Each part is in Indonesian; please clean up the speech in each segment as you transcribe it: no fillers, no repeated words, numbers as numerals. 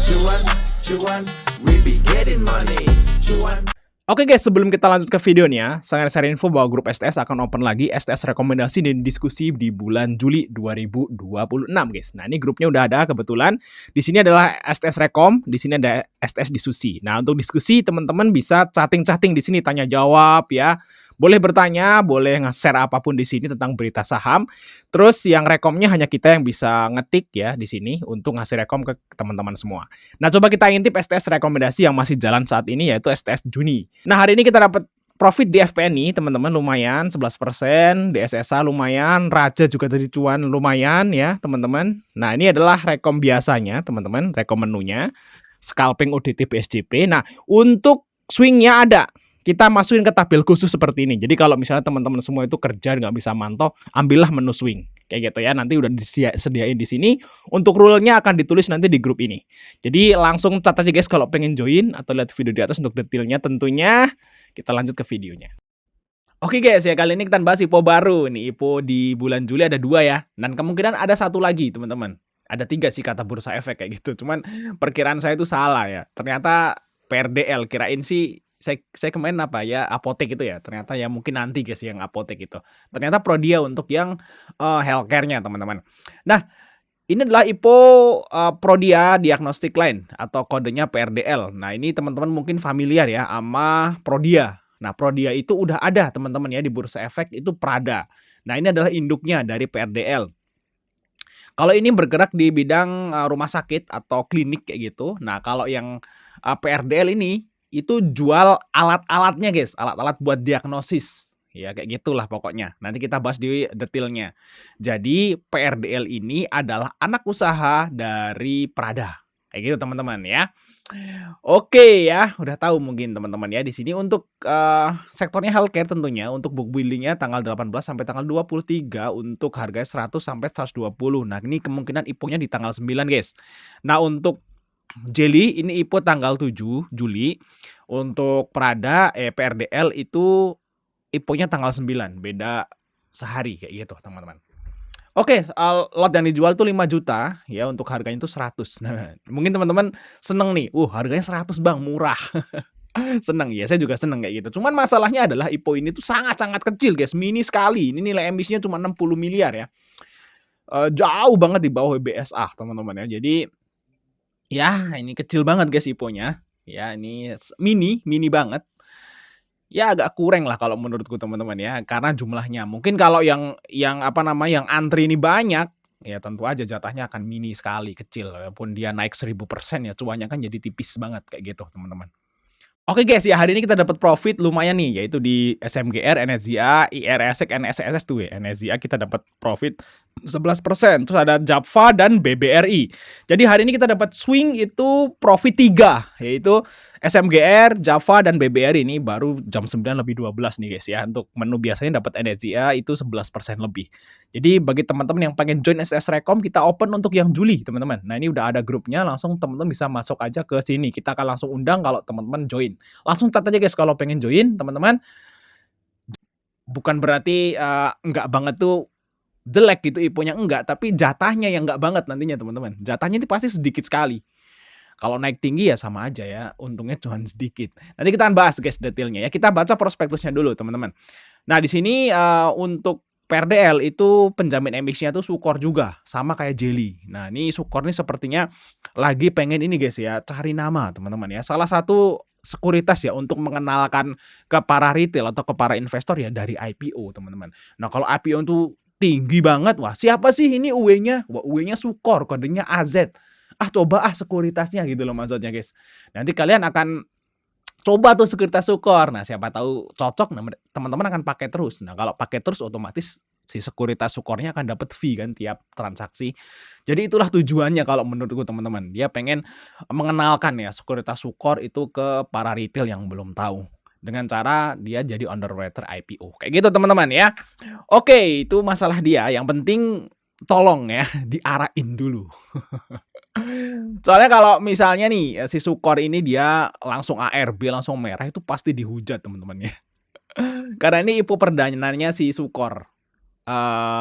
Cuan, cuan, we be getting money. Cuan. Oke guys, sebelum kita lanjut ke videonya, saya share info bahwa grup STS akan open lagi STS rekomendasi dan diskusi di bulan Juli 2026 guys. Nah, ini grupnya udah ada kebetulan. Di sini adalah STS Rekom, di sini ada STS Diskusi. Nah, untuk diskusi teman-teman bisa chatting-chatting di sini, tanya jawab ya. Boleh bertanya, boleh nge-share apapun di sini tentang berita saham. Terus yang rekomnya hanya kita yang bisa ngetik ya di sini untuk ngasih rekom ke teman-teman semua. Nah, coba kita intip STS rekomendasi yang masih jalan saat ini yaitu STS Juni. Nah, hari ini kita dapat profit di FPNI, teman-teman, lumayan 11%, di SSA lumayan, Raja juga tadi cuan lumayan ya, teman-teman. Nah, ini adalah rekom biasanya, teman-teman, rekom menunya. Scalping UDT BSJP. Nah, untuk swingnya ada. Kita masukin ke tabel khusus seperti ini. Jadi kalau misalnya teman-teman semua itu kerja nggak bisa mantau, ambillah menu swing. Kayak gitu ya. Nanti udah disediain di sini. Untuk rule-nya akan ditulis nanti di grup ini. Jadi langsung cat aja guys kalau pengen join atau lihat video di atas untuk detailnya tentunya. Kita lanjut ke videonya. Oke guys ya, kali ini kita bahas IPO baru. Nih IPO di bulan Juli ada 2 ya. Dan kemungkinan ada 1 lagi teman-teman. Ada 3 sih kata Bursa Efek kayak gitu. Cuman perkiraan saya itu salah ya. Ternyata PRDL, kirain sih saya kemarin apa ya, apotek itu ya. Ternyata ya mungkin nanti guys yang apotek itu. Ternyata Prodia untuk yang healthcare-nya teman-teman. Nah, ini adalah IPO Prodia Diagnostic Line atau kodenya PRDL. Nah, ini teman-teman mungkin familiar ya sama Prodia. Nah, Prodia itu udah ada teman-teman ya di Bursa Efek itu Prada. Nah, ini adalah induknya dari PRDL. Kalau ini bergerak di bidang rumah sakit atau klinik kayak gitu. Nah, kalau yang PRDL ini itu jual alat-alatnya guys, alat-alat buat diagnosis. Ya kayak gitulah pokoknya. Nanti kita bahas di detailnya. Jadi PRDL ini adalah anak usaha dari Prada. Kayak gitu teman-teman ya. Oke ya, udah tahu mungkin teman-teman ya di sini untuk sektornya healthcare tentunya untuk book building-nya tanggal 18 sampai tanggal 23 untuk harga 100 sampai 120. Nah, ini kemungkinan IPO-nya di tanggal 9, guys. Nah, untuk Jelly ini IPO tanggal 7 Juli. Untuk Prada PRDL itu IPO-nya tanggal 9, beda sehari kayak gitu, teman-teman. Oke, lot yang dijual tuh 5 juta ya, untuk harganya itu 100. Nah, mungkin teman-teman seneng nih, harganya 100 Bang, murah. Seneng ya, saya juga seneng kayak gitu. Cuman masalahnya adalah IPO ini tuh sangat-sangat kecil guys, mini sekali. Ini nilai emisinya cuma 60 miliar ya. Jauh banget di bawah BSA teman-teman ya. Jadi ya ini kecil banget guys IPO-nya. Ya ini mini banget. Ya agak kurang lah kalau menurutku teman-teman ya, karena jumlahnya. Mungkin kalau yang apa namanya, yang antri ini banyak, ya tentu aja jatahnya akan mini sekali, kecil. Walaupun dia naik 1000% ya, cuannya kan jadi tipis banget kayak gitu teman-teman. Oke guys, ya hari ini kita dapat profit lumayan nih, yaitu di SMGR, NSZA, IRSEK, NSSS tuh ya. NSZA kita dapat profit 11%. Terus ada Japfa dan BBRI. Jadi hari ini kita dapat swing itu profit 3, yaitu SMGR, Japfa dan BBRI. Ini baru jam 9 lebih 12 nih guys ya. Untuk menu biasanya dapat NSZA itu 11% lebih. Jadi bagi teman-teman yang pengen join STS Rekom, kita open untuk yang Juli teman-teman. Nah ini udah ada grupnya, langsung teman-teman bisa masuk aja ke sini. Kita akan langsung undang kalau teman-teman join. Langsung cat aja guys kalau pengen join teman-teman. Bukan berarti enggak banget tuh jelek gitu IPO-nya, enggak, tapi jatahnya yang enggak banget nantinya teman-teman. Jatahnya itu pasti sedikit sekali. Kalau naik tinggi ya sama aja ya, untungnya cuma sedikit. Nanti kita akan bahas guys detailnya ya. Kita baca prospektusnya dulu teman-teman. Nah di sini untuk PRDL itu penjamin emisinya tuh Sukor juga, sama kayak Jelly. Nah ini Sukor nih sepertinya lagi pengen ini guys ya, cari nama teman-teman ya. Salah satu sekuritas ya untuk mengenalkan ke para retail atau ke para investor ya dari IPO teman-teman. Nah kalau IPO itu tinggi banget, wah siapa sih ini UE-nya? Wah UE-nya Sukor, kodenya AZ. Coba sekuritasnya gitu loh maksudnya guys. Nanti kalian akan coba tuh sekuritas Sukor. Nah, siapa tahu cocok, nah teman-teman akan pakai terus. Nah, kalau pakai terus otomatis si sekuritas Sukornya akan dapat fee kan tiap transaksi. Jadi itulah tujuannya kalau menurutku teman-teman. Dia pengen mengenalkan ya sekuritas Sukor itu ke para retail yang belum tahu. Dengan cara dia jadi underwriter IPO. Kayak gitu teman-teman ya. Oke, itu masalah dia. Yang penting tolong ya diarahin dulu. Soalnya kalau misalnya nih si Sukor ini dia langsung ARB, langsung merah itu pasti dihujat teman-teman ya. Karena ini IPO perdananya si Sukor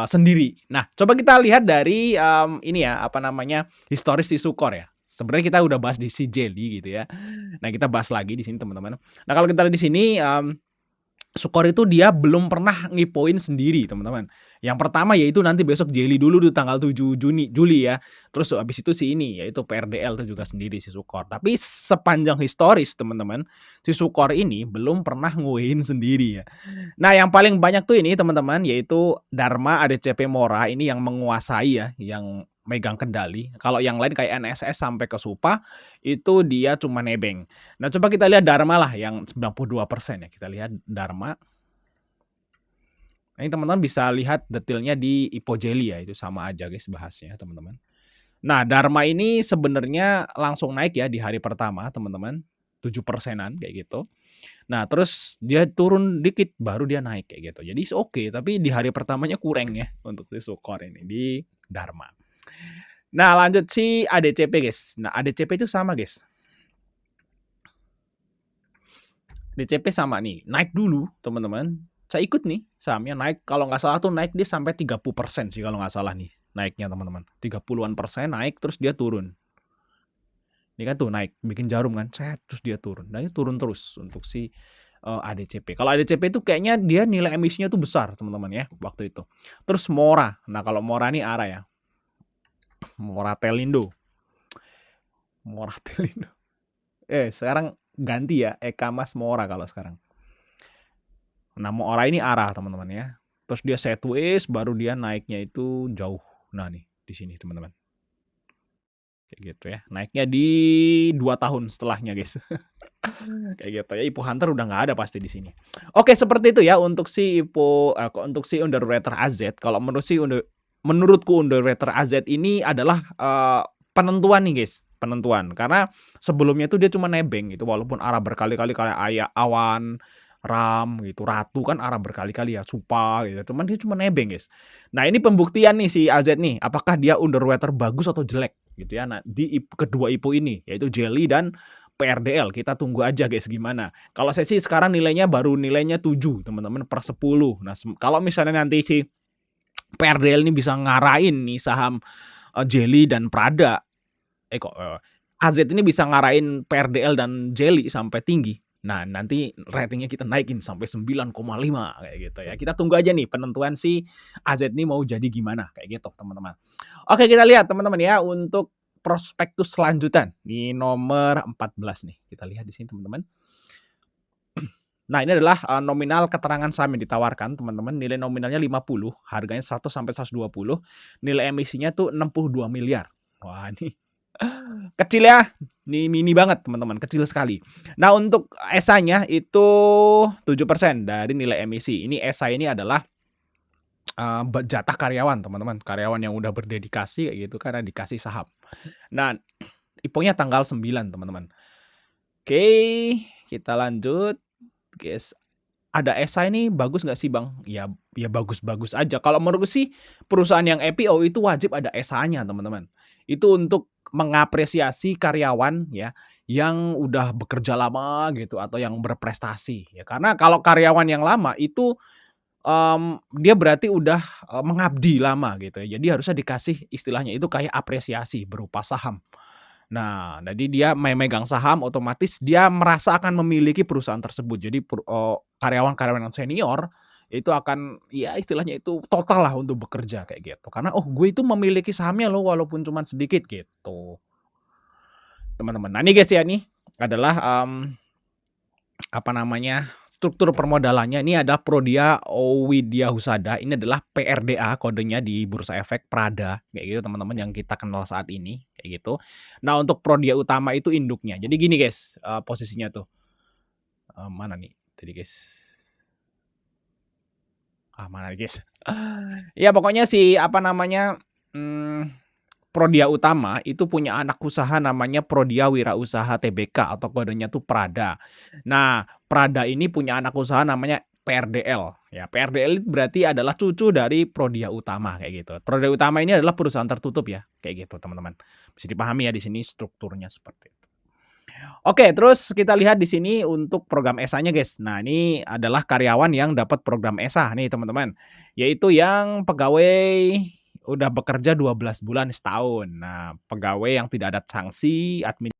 sendiri. Nah, coba kita lihat dari ini ya, apa namanya, historis si Sukor ya. Sebenarnya kita udah bahas di si Jelly gitu ya. Nah, kita bahas lagi di sini teman-teman. Nah, kalau kita lihat di sini, Sukor itu dia belum pernah ngipoin sendiri, teman-teman. Yang pertama yaitu nanti besok Jelly dulu di tanggal 7 Juli ya. Terus habis itu si ini, yaitu PRDL itu juga sendiri si Sukor. Tapi sepanjang historis, teman-teman, si Sukor ini belum pernah nguein sendiri ya. Nah, yang paling banyak tuh ini, teman-teman, yaitu Dharma ADCP Mora ini yang menguasai ya, yang megang kendali. Kalau yang lain kayak NSS sampai ke Supa, itu dia cuma nebeng. Nah, coba kita lihat Dharma lah yang 92% ya. Kita lihat Dharma. Nah, ini teman-teman bisa lihat detailnya di Ipo Jelly ya, itu sama aja guys bahasnya, teman-teman. Nah, Dharma ini sebenarnya langsung naik ya di hari pertama, teman-teman. 7%-an kayak gitu. Nah, terus dia turun dikit baru dia naik kayak gitu. Jadi oke, tapi di hari pertamanya kurang ya untuk si Sukor ini di Dharma. Nah, lanjut si ADCP guys. Nah, ADCP itu sama guys. DCP sama nih, naik dulu teman-teman. Saya ikut nih, sahamnya naik. Kalau nggak salah tuh naik dia sampai 30% sih kalau nggak salah nih naiknya teman-teman. 30-an persen naik terus dia turun. Ini kan tuh naik, bikin jarum kan, terus dia turun. Dan ini turun terus untuk si ADCP. Kalau ADCP itu kayaknya dia nilai emisinya tuh besar teman-teman ya waktu itu. Terus Mora. Nah, kalau Mora ini ARA ya. Mora Telindo. Mora Telindo. Sekarang ganti ya, Eka Mas Mora kalau sekarang. Nah, Mora ini ARA teman-teman ya. Terus dia sideways, baru dia naiknya itu jauh. Nah nih, di sini teman-teman. Kayak gitu ya. Naiknya di 2 tahun setelahnya guys. Kayak gitu ya. Ipo Hunter udah nggak ada pasti di sini. Oke, seperti itu ya untuk si untuk si underwriter AZ. Kalau menurutku underwriter AZ ini adalah penentuan nih guys, penentuan. Karena sebelumnya tuh dia cuma nebeng gitu, walaupun arah berkali-kali kayak Awan, Ram gitu, Ratu kan arah berkali-kali ya, Supa gitu. Cuman dia cuma nebeng guys. Nah, ini pembuktian nih si AZ nih, apakah dia underwriter bagus atau jelek gitu ya. Nah, di kedua IPO ini yaitu Jelly dan PRDL. Kita tunggu aja guys gimana. Kalau saya sih sekarang nilainya 7 teman-teman per 10. Nah, kalau misalnya nanti si PRDL ini bisa ngarahin nih saham Jelly dan Prada. AZ ini bisa ngarahin PRDL dan Jelly sampai tinggi. Nah, nanti ratingnya kita naikin sampai 9,5 kayak gitu ya. Kita tunggu aja nih penentuan si AZ ini mau jadi gimana kayak gitu, teman-teman. Oke, kita lihat teman-teman ya untuk prospektus selanjutan di nomor 14 nih. Kita lihat di sini teman-teman. Nah, ini adalah nominal keterangan saham yang ditawarkan, teman-teman. Nilai nominalnya 50, harganya 100 sampai 120. Nilai emisinya tuh 62 miliar. Wah, ini kecil ya. Ini mini banget, teman-teman, kecil sekali. Nah, untuk ESA-nya itu 7% dari nilai emisi. Ini ESA ini adalah jatah karyawan, teman-teman. Karyawan yang udah berdedikasi kayak gitu karena dikasih saham. Nah, IPO-nya tanggal 9, teman-teman. Oke, kita lanjut. Guys, ada ESA ini bagus nggak sih Bang? Ya bagus-bagus aja. Kalau menurut sih perusahaan yang IPO itu wajib ada ESA-nya teman-teman. Itu untuk mengapresiasi karyawan ya yang udah bekerja lama gitu atau yang berprestasi ya. Karena kalau karyawan yang lama itu dia berarti udah mengabdi lama gitu ya. Jadi harusnya dikasih istilahnya itu kayak apresiasi berupa saham. Nah, jadi dia memegang saham otomatis dia merasa akan memiliki perusahaan tersebut. Jadi karyawan-karyawan yang senior itu akan ya istilahnya itu total lah untuk bekerja kayak gitu. Karena gue itu memiliki sahamnya loh walaupun cuma sedikit gitu. Teman-teman. Nah, ini guys ya nih adalah apa namanya? Struktur permodalannya ini ada Prodia Widya Husada. Ini adalah PRDA kodenya di Bursa Efek Prada kayak gitu teman-teman yang kita kenal saat ini kayak gitu. Nah, untuk Prodia Utama itu induknya. Jadi gini guys, posisinya tuh. Mana nih tadi guys? Mana nih guys? Ya pokoknya si apa namanya? Prodia Utama itu punya anak usaha namanya Prodia Wirausaha Tbk atau kodenya tuh Prada. Nah, Prada ini punya anak usaha namanya PRDL. Ya, PRDL berarti adalah cucu dari Prodia Utama kayak gitu. Prodia Utama ini adalah perusahaan tertutup ya, kayak gitu teman-teman. Bisa dipahami ya di sini strukturnya seperti itu. Oke, terus kita lihat di sini untuk program ESA-nya guys. Nah, ini adalah karyawan yang dapat program ESA nih teman-teman. Yaitu yang pegawai udah bekerja 12 bulan setahun. Nah, pegawai yang tidak ada sanksi, admin